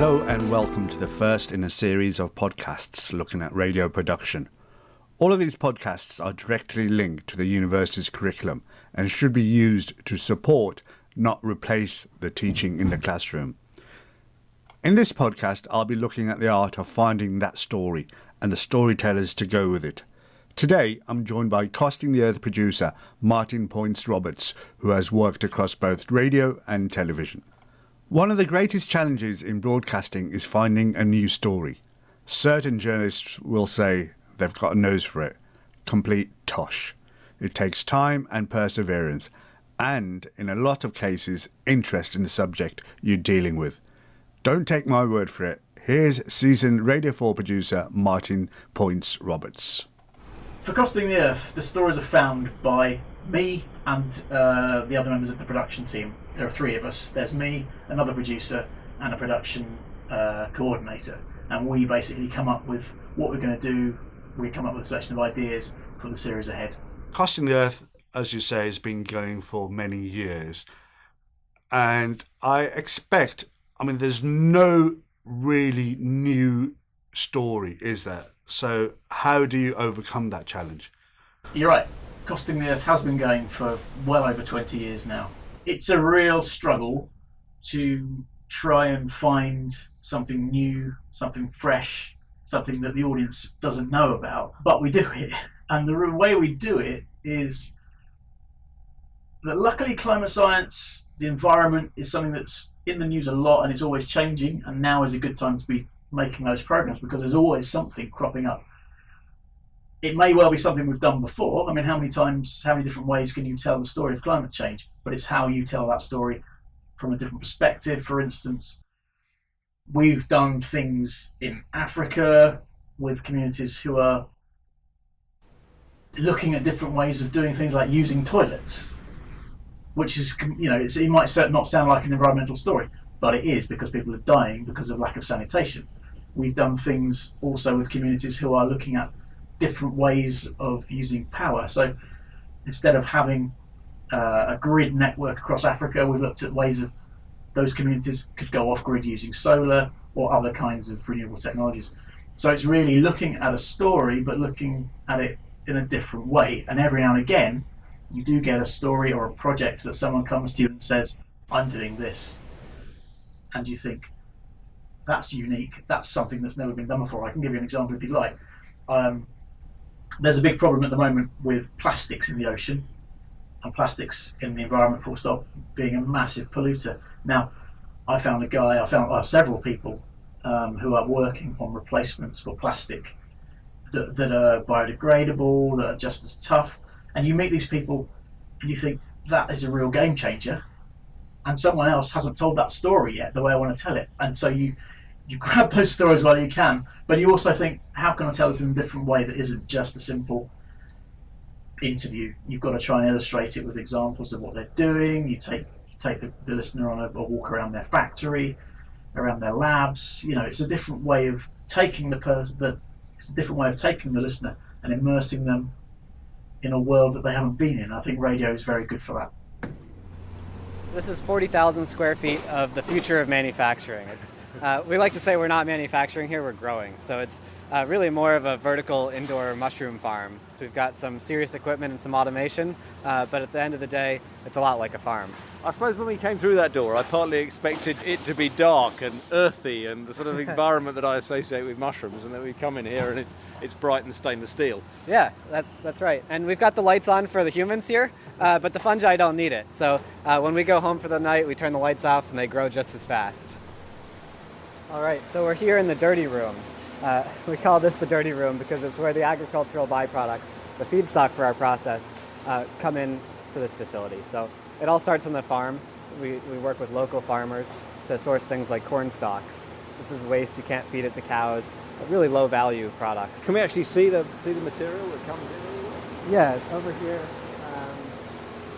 Hello and welcome to the first in a series of podcasts looking at radio production. All of these podcasts are directly linked to the university's curriculum and should be used to support, not replace, the teaching in the classroom. In this podcast, I'll be looking at the art of finding that story and the storytellers to go with it. Today, I'm joined by Costing the Earth producer Martin Poyntz-Roberts, who has worked across both radio and television. One of the greatest challenges in broadcasting is finding a new story. Certain journalists will say they've got a nose for it. Complete tosh. It takes time and perseverance, and in a lot of cases, interest in the subject you're dealing with. Don't take my word for it. Here's seasoned Radio 4 producer Martin Poyntz-Roberts. For Costing the Earth, the stories are found by me and the other members of the production team. There are three of us. There's me, another producer, and a production coordinator. And we basically come up with what we're going to do. We come up with a selection of ideas for the series ahead. Costing the Earth, as you say, has been going for many years. And I expect, there's no really new story, is there? So how do you overcome that challenge? You're right. Costing the Earth has been going for well over 20 years now. It's a real struggle to try and find something new, something fresh, something that the audience doesn't know about, but we do it. And the way we do it is that luckily climate science, the environment, is something that's in the news a lot and it's always changing, and now is a good time to be making those programs because there's always something cropping up. It may well be something we've done before. How many different ways can you tell the story of climate change? But it's how you tell that story from a different perspective. For instance, we've done things in Africa with communities who are looking at different ways of doing things like using toilets, which is, it might not sound like an environmental story, but it is because people are dying because of lack of sanitation. We've done things also with communities who are looking at different ways of using power. So instead of having a grid network across Africa, we've looked at ways of those communities could go off grid using solar or other kinds of renewable technologies. So it's really looking at a story, but looking at it in a different way. And every now and again, you do get a story or a project that someone comes to you and says, I'm doing this. And you think, that's unique. That's something that's never been done before. I can give you an example if you'd like. There's a big problem at the moment with plastics in the ocean and plastics in the environment, full stop, being a massive polluter. Now, I found several people who are working on replacements for plastic that are biodegradable, that are just as tough. And you meet these people and you think, that is a real game changer. And someone else hasn't told that story yet the way I want to tell it. And so you grab those stories while you can, but you also think, how can I tell this in a different way that isn't just a simple interview? You've got to try and illustrate it with examples of what they're doing. You take the listener on a walk around their factory, around their labs. It's a different way of taking the listener and immersing them in a world that they haven't been in. I think radio is very good for that. This is 40,000 square feet of the future of manufacturing. We like to say we're not manufacturing here, we're growing. So it's really more of a vertical indoor mushroom farm. We've got some serious equipment and some automation, but at the end of the day, it's a lot like a farm. I suppose when we came through that door, I partly expected it to be dark and earthy and the sort of environment that I associate with mushrooms, and then we come in here and it's bright and stainless steel. Yeah, that's right. And we've got the lights on for the humans here, but the fungi don't need it. So when we go home for the night, we turn the lights off and they grow just as fast. All right, so we're here in the dirty room. We call this the dirty room because it's where the agricultural byproducts, the feedstock for our process, come in to this facility. So it all starts on the farm. We work with local farmers to source things like corn stalks. This is waste, you can't feed it to cows, but really low value products. Can we actually see the material that comes in? Yeah, over here.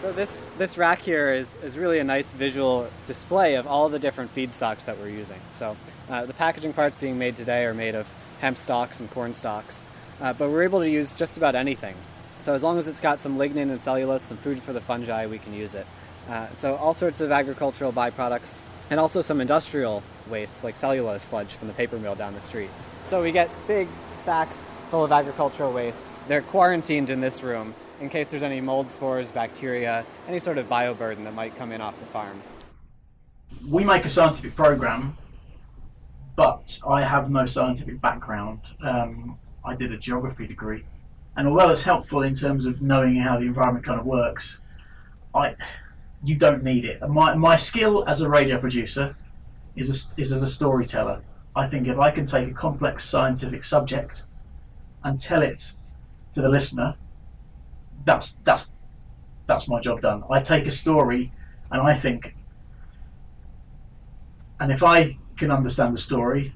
So this rack here is really a nice visual display of all the different feedstocks that we're using. So the packaging parts being made today are made of hemp stalks and corn stalks, but we're able to use just about anything. So as long as it's got some lignin and cellulose, some food for the fungi, we can use it. So all sorts of agricultural byproducts and also some industrial waste like cellulose sludge from the paper mill down the street. So we get big sacks full of agricultural waste. They're quarantined in this room in case there's any mold spores, bacteria, any sort of bioburden that might come in off the farm. We make a scientific program, but I have no scientific background. I did a geography degree, and although it's helpful in terms of knowing how the environment kind of works, you don't need it. My skill as a radio producer is as a storyteller. I think if I can take a complex scientific subject and tell it to the listener, that's my job done. I take a story and I think, and if I can understand the story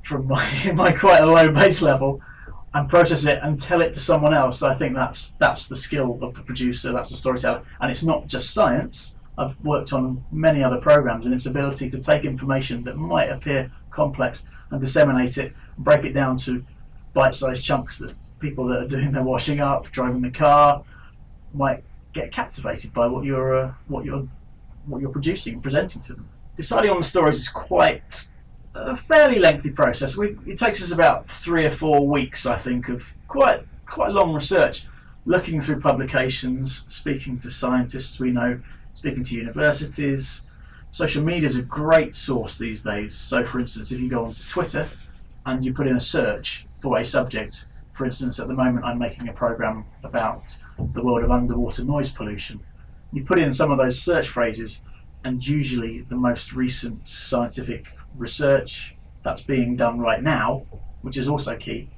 from my quite a low base level and process it and tell it to someone else, I think that's the skill of the producer, that's the storyteller. And it's not just science. I've worked on many other programs, and its ability to take information that might appear complex and disseminate it, break it down to bite-sized chunks that people that are doing their washing up, driving the car, might get captivated by what you're producing, presenting to them. Deciding on the stories is quite a fairly lengthy process. It takes us about 3 or 4 weeks, I think, of quite long research, looking through publications, speaking to scientists we know, speaking to universities. Social media is a great source these days. So, for instance, if you go onto Twitter and you put in a search for a subject, for instance, at the moment I'm making a program about the world of underwater noise pollution. You put in some of those search phrases, and usually the most recent scientific research that's being done right now, which is also key,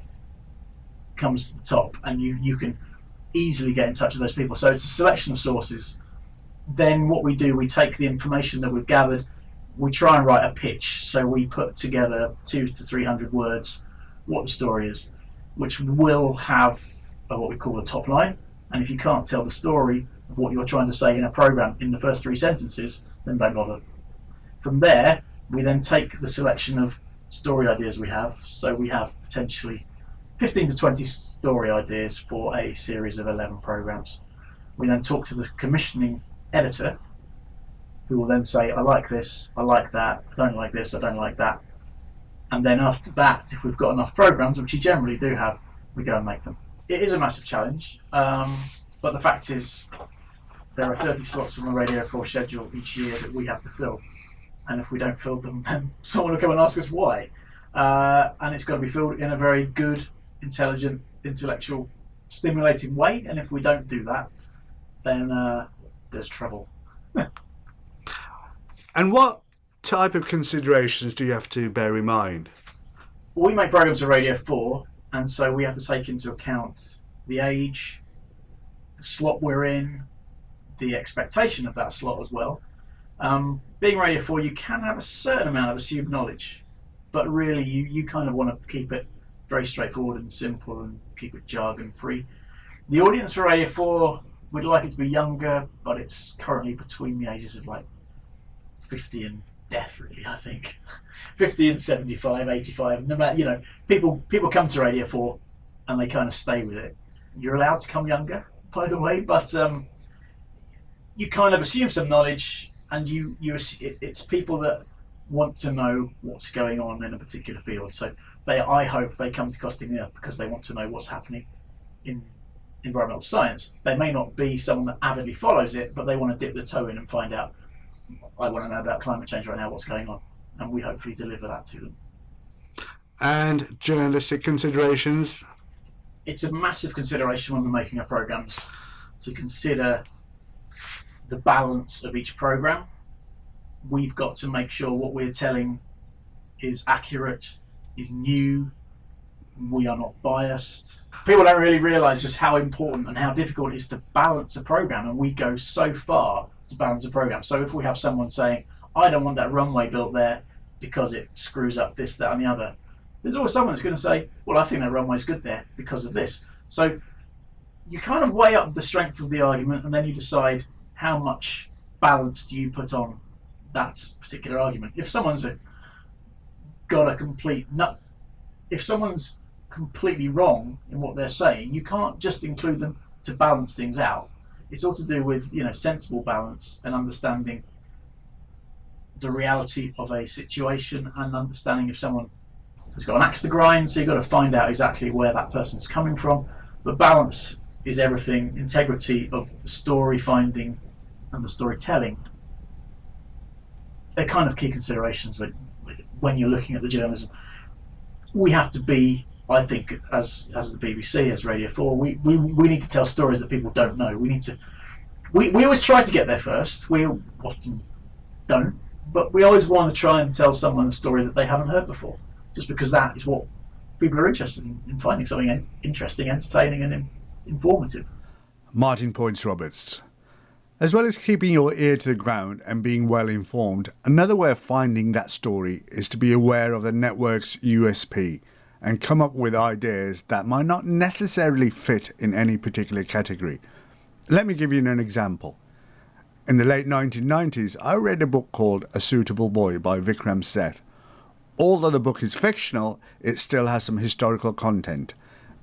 comes to the top, and you can easily get in touch with those people. So it's a selection of sources. Then what we do, we take the information that we've gathered, we try and write a pitch. So we put together 200 to 300 words, what the story is, which will have what we call a top line. And if you can't tell the story of what you're trying to say in a program in the first 3 sentences, then don't bother. From there, we then take the selection of story ideas we have. So we have potentially 15 to 20 story ideas for a series of 11 programs. We then talk to the commissioning editor, who will then say, I like this, I like that, I don't like this, I don't like that. And then after that, if we've got enough programs, which you generally do have, we go and make them. It is a massive challenge, but the fact is there are 30 slots on the Radio 4 schedule each year that we have to fill. And if we don't fill them, then someone will come and ask us why. And it's got to be filled in a very good, intelligent, intellectual, stimulating way. And if we don't do that, then there's trouble. And what type of considerations do you have to bear in mind? We make programs for Radio 4, and so we have to take into account the age, the slot we're in, the expectation of that slot as well. Being Radio 4, you can have a certain amount of assumed knowledge, but really you kind of want to keep it very straightforward and simple and keep it jargon free. The audience for Radio 4, we'd like it to be younger, but it's currently between the ages of like 50 and death, really, I think. 50 and 75, 85, no matter, people come to Radio 4 and they kind of stay with it. You're allowed to come younger, by the way, but you kind of assume some knowledge, and it's people that want to know what's going on in a particular field. So I hope they come to Costing the Earth because they want to know what's happening in environmental science. They may not be someone that avidly follows it, but they want to dip their toe in and find out, I want to know about climate change right now, what's going on, and we hopefully deliver that to them. And journalistic considerations? It's a massive consideration when we're making our programs to consider the balance of each program. We've got to make sure what we're telling is accurate, is new, we are not biased. People don't really realise just how important and how difficult it is to balance a program, and we go so far to balance a program. So if we have someone saying, I don't want that runway built there because it screws up this, that and the other, there's always someone that's going to say, well, I think that runway's good there because of this. So you kind of weigh up the strength of the argument, and then you decide how much balance do you put on that particular argument. If someone's if someone's completely wrong in what they're saying, you can't just include them to balance things out. It's all to do with sensible balance and understanding the reality of a situation and understanding if someone has got an axe to grind, so you've got to find out exactly where that person's coming from. But balance is everything. Integrity of the story finding and the storytelling, they're kind of key considerations when you're looking at the journalism. We have to be, I think, as the BBC, as Radio 4, we need to tell stories that people don't know. We always try to get there first. We often don't, but we always want to try and tell someone a story that they haven't heard before, just because that is what people are interested in finding something interesting, entertaining and informative. Martin Poyntz-Roberts. As well as keeping your ear to the ground and being well informed, another way of finding that story is to be aware of the network's USP and come up with ideas that might not necessarily fit in any particular category. Let me give you an example. In the late 1990s, I read a book called A Suitable Boy by Vikram Seth. Although the book is fictional, it still has some historical content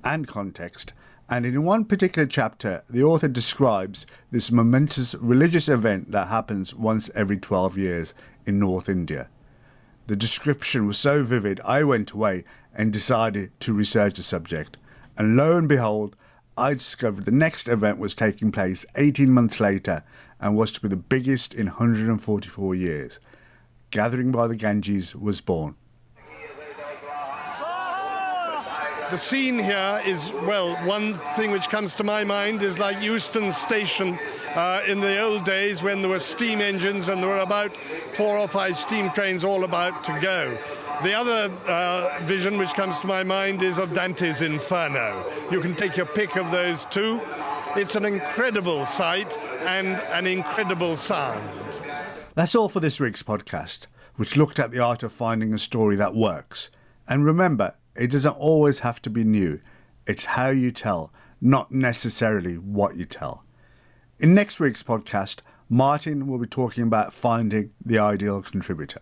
and context, and in one particular chapter, the author describes this momentous religious event that happens once every 12 years in North India. The description was so vivid, I went away and decided to research the subject. And lo and behold, I discovered the next event was taking place 18 months later and was to be the biggest in 144 years. Gathering by the Ganges was born. The scene here is, well, one thing which comes to my mind is like Euston Station in the old days when there were steam engines and there were about 4 or 5 steam trains all about to go. The other vision which comes to my mind is of Dante's Inferno. You can take your pick of those two. It's an incredible sight and an incredible sound. That's all for this week's podcast, which looked at the art of finding a story that works. And remember, it doesn't always have to be new. It's how you tell, not necessarily what you tell. In next week's podcast, Martin will be talking about finding the ideal contributor.